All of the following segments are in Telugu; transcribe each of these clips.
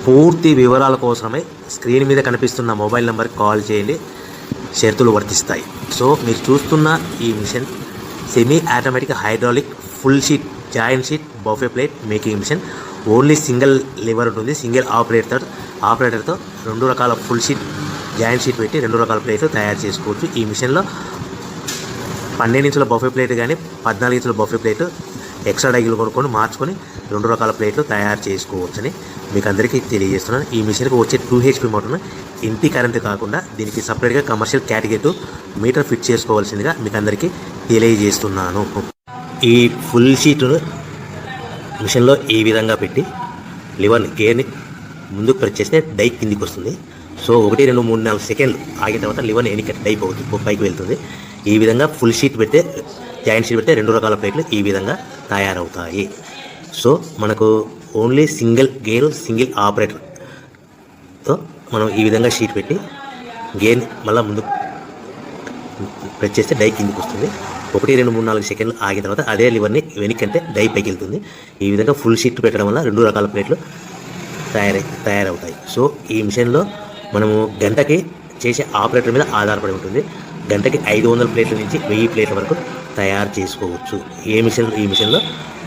పూర్తి వివరాల కోసమే స్క్రీన్ మీద కనిపిస్తున్న మొబైల్ నెంబర్కి కాల్ చేయండి, షరతులు వర్తిస్తాయి. సో మీరు చూస్తున్న ఈ machine semi automatic hydraulic full sheet joint sheet buffet plate making machine. Only single lever ఉంటుంది, సింగిల్ ఆపరేటర్తో 2 రకాల ఫుల్ షీట్ జాయింట్ షీట్ పెట్టి 2 రకాల ప్లేట్లు తయారు చేసుకోవచ్చు. ఈ మిషన్లో 12 ఇంచుల బఫే ప్లేట్ కానీ 14 ఇంచుల బఫే ప్లేట్ ఎక్స్ట్రా డైగులు కొనుక్కొని మార్చుకొని 2 రకాల ప్లేట్లు తయారు చేసుకోవచ్చని మీకు అందరికీ తెలియజేస్తున్నాను. ఈ మిషన్కి వచ్చే 2 HP మోటార్ను ఇంటి కరెంటు కాకుండా దీనికి సపరేట్గా కమర్షియల్ కేటగిరీ మీటర్ ఫిట్ చేసుకోవాల్సిందిగా మీకు అందరికీ తెలియజేస్తున్నాను. ఈ ఫుల్ షీట్ను మిషన్లో ఈ విధంగా పెట్టి లివర్ని గేర్ని ముందుకు ప్రెస్ చేస్తే డై కిందికి వస్తుంది. సో 1 2 3 4 సెకండ్లు ఆగిన తర్వాత లివర్ని ఎన్నిక డై పైకి వెళ్తుంది. ఈ విధంగా ఫుల్ షీట్ పెడితే జాయింట్ షీట్ పెడితే 2 రకాల ప్లేట్లు ఈ విధంగా తయారవుతాయి. సో మనకు ఓన్లీ సింగిల్ గేరు సింగిల్ ఆపరేటర్తో మనం ఈ విధంగా షీట్ పెట్టి గేర్ని మళ్ళీ ముందు ప్రెస్ చేస్తే డై కిందికి వస్తుంది. 1 2 3 4 సెకండ్లు ఆగిన తర్వాత అదే లివర్ని వెనక్కంటే డై పైకి వెళ్తుంది. ఈ విధంగా ఫుల్ షీట్ పెట్టడం వల్ల 2 రకాల ప్లేట్లు తయారవుతాయి. సో ఈ మిషన్లో మనము గంటకి చేసే ఆపరేటర్ మీద ఆధారపడి ఉంటుంది. గంటకి 500 ప్లేట్ల నుంచి 1000 ప్లేట్ల వరకు తయారు చేసుకోవచ్చు. ఈ మిషన్లో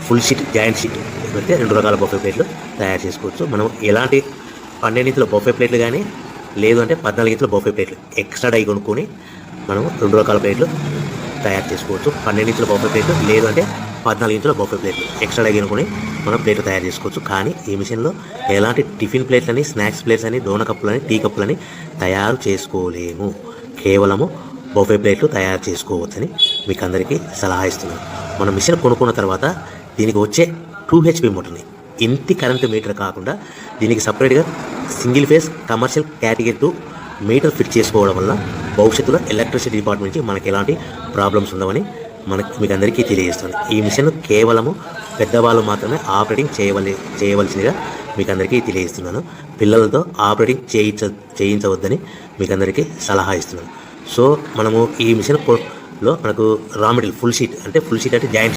ఫుల్ షీట్ జాయింట్ షీట్ పెడితే 2 రకాల బఫే ప్లేట్లు తయారు చేసుకోవచ్చు. మనం ఎలాంటి 12 ఇంచుల బఫే ప్లేట్లు కానీ లేదు అంటే 14 ఇంచుల బఫే ప్లేట్లు ఎక్స్ట్రా డై కొనుక్కొని మనం 2 రకాల ప్లేట్లు తయారు చేసుకోవచ్చు. 12 ఇంచుల బఫే ప్లేట్లు లేదు అంటే 14 ఇంచుల బఫే ప్లేట్లు ఎక్స్ట్రా డై కొనుక్కొని మనం ప్లేట్లు తయారు చేసుకోవచ్చు. కానీ ఈ మిషన్లో ఎలాంటి టిఫిన్ ప్లేట్లని స్నాక్స్ ప్లేట్స్ అని డోనా కప్పులని టీ కప్పులని తయారు చేసుకోలేము. కేవలము బఫే ప్లేట్లు తయారు చేసుకోవచ్చని మీకు అందరికీ సలహా ఇస్తున్నాను. మనం మిషన్ కొనుక్కున్న తర్వాత దీనికి వచ్చే 2 HP మోటార్ని ఇంటి కరెంటు మీటర్ కాకుండా దీనికి సపరేట్గా single phase commercial category 2 metre fit చేసుకోవడం వల్ల భవిష్యత్తులో ఎలక్ట్రిసిటీ డిపార్ట్మెంట్ నుంచి మనకి ఎలాంటి ప్రాబ్లమ్స్ ఉండవని మీకు అందరికీ తెలియజేస్తాను. ఈ మిషన్ కేవలము పెద్దవాళ్ళు మాత్రమే ఆపరేటింగ్ చేయవలసిందిగా మీకు అందరికీ తెలియజేస్తున్నాను. పిల్లలతో ఆపరేటింగ్ చేయించవద్దని మీకు అందరికీ సలహా ఇస్తున్నాను. సో మనము ఈ మిషన్లో మనకు రా మెటీరియల్ ఫుల్ షీట్ అంటే జాయింట్